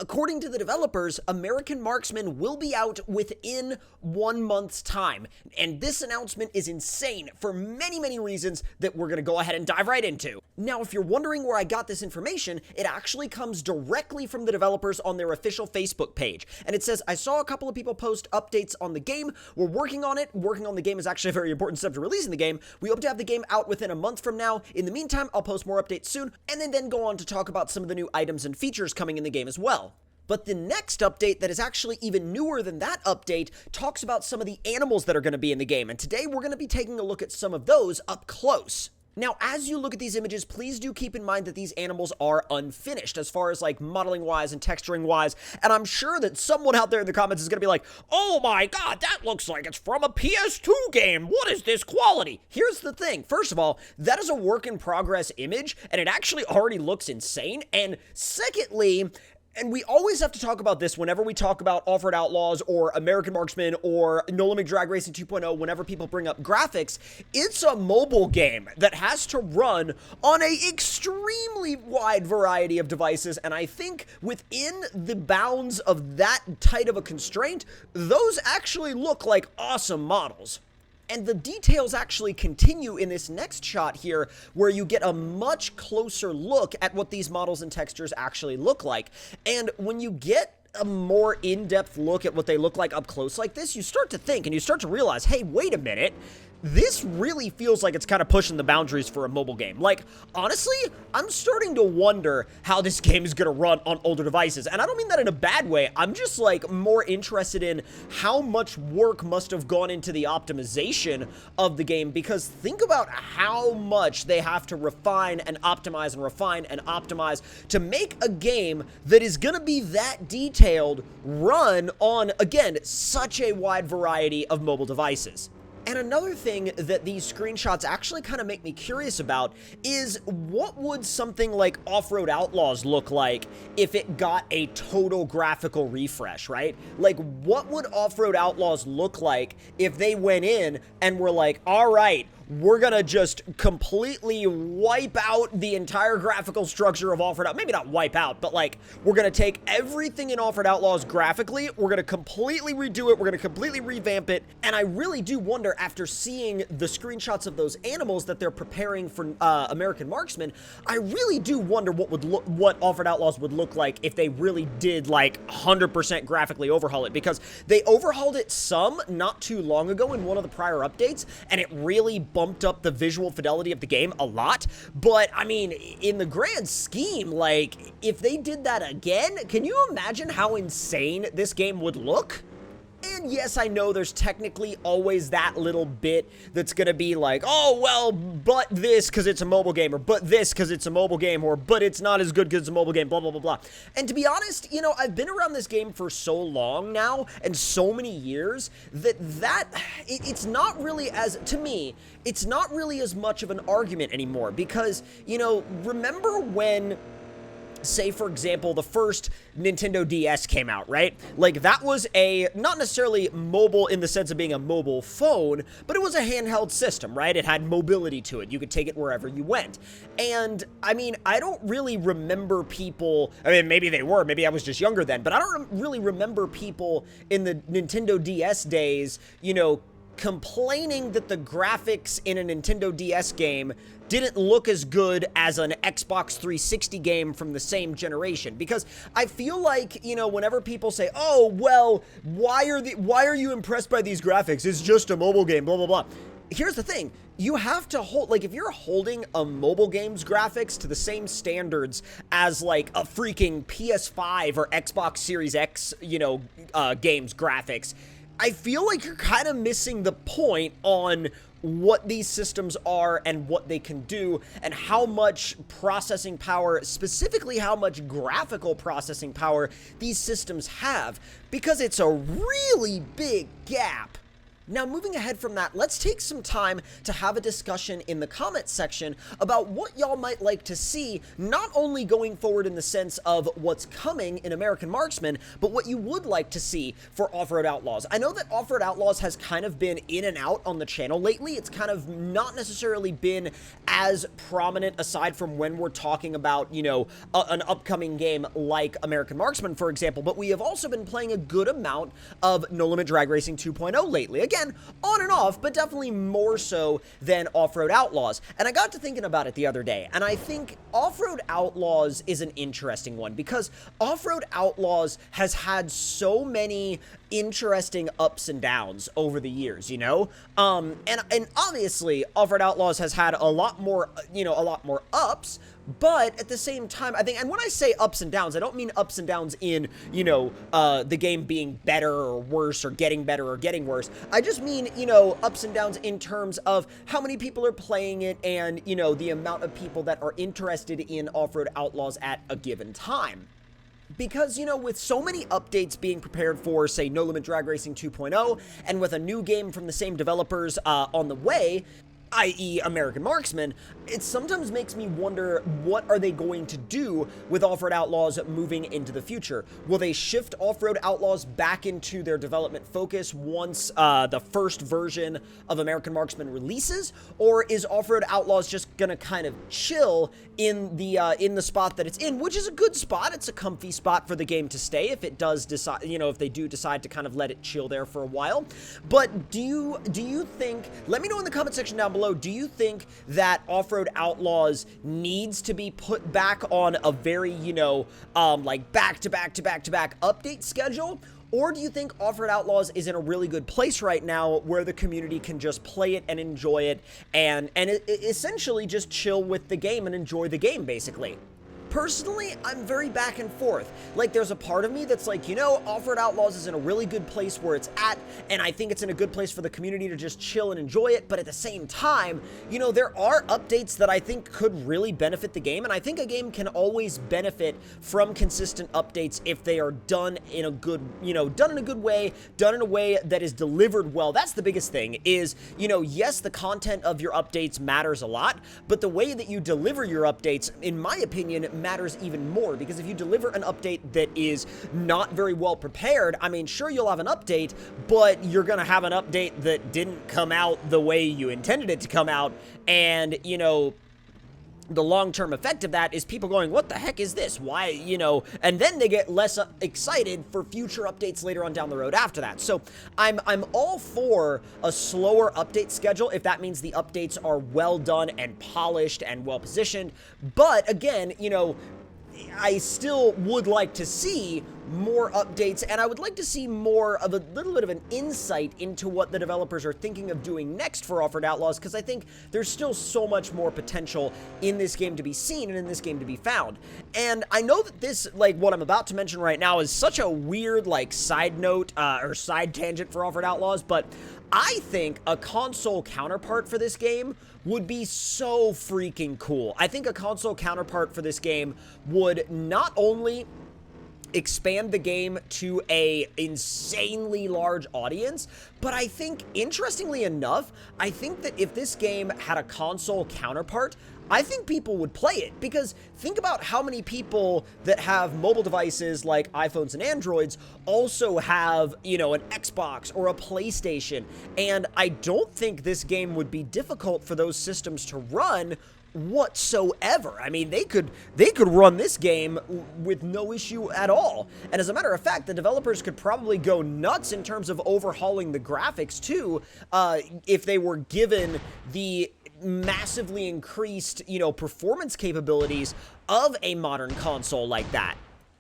According to the developers, American Marksman will be out within 1 month's time. And this announcement is insane for many, many reasons that we're going to go ahead and dive right into. Now, if you're wondering where I got this information, it actually comes directly from the developers on their official Facebook page. And it says, I saw a couple of people post updates on the game. We're working on it. Working on the game is actually a very important step to releasing the game. We hope to have the game out within a month from now. In the meantime, I'll post more updates soon, and then go on to talk about some of the new items and features coming in the game as well. But the next update that is actually even newer than that update talks about some of the animals that are going to be in the game, and today we're going to be taking a look at some of those up close. Now, as you look at these images, please do keep in mind that these animals are unfinished as far as like modeling wise and texturing wise, and I'm sure that someone out there in the comments is going to be like, oh my god, that looks like it's from a PS2 game. What is this quality? Here's the thing. First of all, that is a work in progress image, and it actually already looks insane, and secondly, and we always have to talk about this whenever we talk about Offroad Outlaws or American Marksman or No Limit Drag Racing 2.0, whenever people bring up graphics, it's a mobile game that has to run on an extremely wide variety of devices, and I think within the bounds of that tight of a constraint, those actually look like awesome models. And the details actually continue in this next shot here, where you get a much closer look at what these models and textures actually look like. And when you get a more in-depth look at what they look like up close like this, you start to think and you start to realize, hey, wait a minute, this really feels like it's kind of pushing the boundaries for a mobile game. Like, honestly, I'm starting to wonder how this game is going to run on older devices. And I don't mean that in a bad way. I'm just, like, more interested in how much work must have gone into the optimization of the game. Because think about how much they have to refine and optimize and refine and optimize to make a game that is going to be that detailed run on, again, such a wide variety of mobile devices. And another thing that these screenshots actually kind of make me curious about is what would something like Offroad Outlaws look like if it got a total graphical refresh, right? Like, what would Offroad Outlaws look like if they went in and were like, all right, we're gonna just completely wipe out the entire graphical structure of Offroad Outlaws. Maybe not wipe out, but like, we're gonna take everything in Offroad Outlaws graphically, we're gonna completely redo it, we're gonna completely revamp it, and I really do wonder, after seeing the screenshots of those animals that they're preparing for American Marksman, I really do wonder what Offroad Outlaws would look like if they really did like 100% graphically overhaul it, because they overhauled it some not too long ago in one of the prior updates, and it really bumped up the visual fidelity of the game a lot. But I mean, in the grand scheme, like, if they did that again, can you imagine how insane this game would look? And yes, I know there's technically always that little bit that's gonna be like, oh, well, but this because it's a mobile game, or but this because it's a mobile game, or but it's not as good because it's a mobile game, blah, blah, blah, blah. And to be honest, you know, I've been around this game for so long now, and so many years, that it's not really as, to me, it's not really as much of an argument anymore, because, you know, remember when, say, for example, the first Nintendo DS came out, right? Like, that was a, not necessarily mobile in the sense of being a mobile phone, but it was a handheld system, right? It had mobility to it. You could take it wherever you went. And, I mean, I don't really remember people, I mean, maybe they were, maybe I was just younger then, but I don't really remember people in the Nintendo DS days, you know, complaining that the graphics in a Nintendo DS game didn't look as good as an Xbox 360 game from the same generation. Because I feel like, you know, whenever people say, oh, well, why are you impressed by these graphics? It's just a mobile game, blah, blah, blah. Here's the thing. You have to hold, like, if you're holding a mobile game's graphics to the same standards as, like, a freaking PS5 or Xbox Series X, you know, game's graphics, I feel like you're kind of missing the point on what these systems are and what they can do, and how much processing power, specifically how much graphical processing power these systems have, because it's a really big gap Now, moving ahead from that, let's take some time to have a discussion in the comments section about what y'all might like to see, not only going forward in the sense of what's coming in American Marksman, but what you would like to see for Offroad Outlaws. I know that Offroad Outlaws has kind of been in and out on the channel lately. It's kind of not necessarily been as prominent aside from when we're talking about, you know, an upcoming game like American Marksman, for example, but we have also been playing a good amount of No Limit Drag Racing 2.0 lately. Again, on and off, but definitely more so than Offroad Outlaws. And I got to thinking about it the other day, and I think Offroad Outlaws is an interesting one because Offroad Outlaws has had so many interesting ups and downs over the years, you know? And obviously, Offroad Outlaws has had a lot more, you know, a lot more ups, but at the same time, I think, and when I say ups and downs, I don't mean ups and downs in, you know, the game being better or worse or getting better or getting worse. I just mean, you know, ups and downs in terms of how many people are playing it and, you know, the amount of people that are interested in Offroad Outlaws at a given time. Because, you know, with so many updates being prepared for, say, No Limit Drag Racing 2.0, and with a new game from the same developers on the way, i.e. American Marksman, it sometimes makes me wonder, what are they going to do with Offroad Outlaws moving into the future? Will they shift Offroad Outlaws back into their development focus once the first version of American Marksman releases? Or is Offroad Outlaws just gonna kind of chill in the spot that it's in, which is a good spot. It's a comfy spot for the game to stay if it does decide, you know, if they do decide to kind of let it chill there for a while. But do you think, let me know in the comment section down below, do you think that Offroad Outlaws needs to be put back on a very, you know, like back-to-back update schedule? Or do you think Offroad Outlaws is in a really good place right now where the community can just play it and enjoy it and essentially just chill with the game and enjoy the game, basically? Personally, I'm very back and forth. Like, there's a part of me that's like, you know, Offroad Outlaws is in a really good place where it's at, and I think it's in a good place for the community to just chill and enjoy it, but at the same time, you know, there are updates that I think could really benefit the game, and I think a game can always benefit from consistent updates if they are done in a good, you know, done in a good way, done in a way that is delivered well. That's the biggest thing is, you know, yes, the content of your updates matters a lot, but the way that you deliver your updates, in my opinion, matters even more, because if you deliver an update that is not very well prepared, I mean, sure, you'll have an update, but you're gonna have an update that didn't come out the way you intended it to come out, and, you know, the long-term effect of that is people going, what the heck is this? Why, you know, and then they get less excited for future updates later on down the road after that. So I'm all for a slower update schedule if that means the updates are well done and polished and well positioned. But again, you know, I still would like to see more updates, and I would like to see more of a little bit of an insight into what the developers are thinking of doing next for Offroad Outlaws, because I think there's still so much more potential in this game to be seen and in this game to be found. And I know that this, like, what I'm about to mention right now is such a weird, like, side note, or side tangent for Offroad Outlaws, but I think a console counterpart for this game would be so freaking cool. I think a console counterpart for this game would not only expand the game to a insanely large audience, but I think, interestingly enough, I think that if this game had a console counterpart, I think people would play it, because think about how many people that have mobile devices like iPhones and Androids also have, you know, an Xbox or a PlayStation, and I don't think this game would be difficult for those systems to run whatsoever. I mean, they could run this game with no issue at all. And as a matter of fact, the developers could probably go nuts in terms of overhauling the graphics too, if they were given the massively increased, you know, performance capabilities of a modern console like that.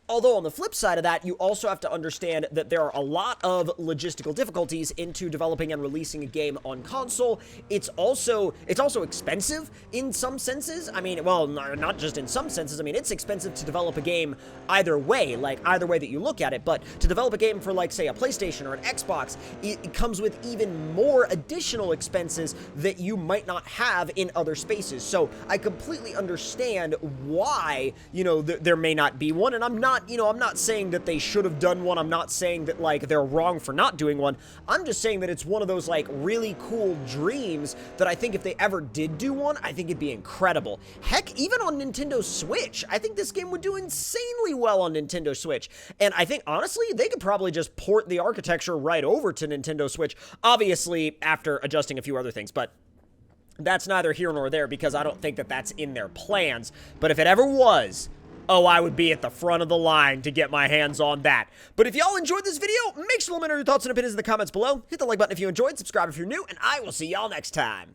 Although on the flip side of that, you also have to understand that there are a lot of logistical difficulties into developing and releasing a game on console. It's also expensive in some senses. I mean, well, not just in some senses. I mean, it's expensive to develop a game either way, like either way that you look at it. But to develop a game for, like, say, a PlayStation or an Xbox, it comes with even more additional expenses that you might not have in other spaces. So I completely understand why, you know, there may not be one, and I'm not not, you know, I'm not saying that they should have done one. I'm not saying that, like, they're wrong for not doing one. I'm just saying that it's one of those, like, really cool dreams that I think if they ever did do one, I think it'd be incredible. Heck, even on Nintendo Switch, I think this game would do insanely well on Nintendo Switch. And I think, honestly, they could probably just port the architecture right over to Nintendo Switch, obviously after adjusting a few other things, but that's neither here nor there because I don't think that that's in their plans. But if it ever was, oh, I would be at the front of the line to get my hands on that. But if y'all enjoyed this video, make sure to let me know your thoughts and opinions in the comments below. Hit the like button if you enjoyed, subscribe if you're new, and I will see y'all next time.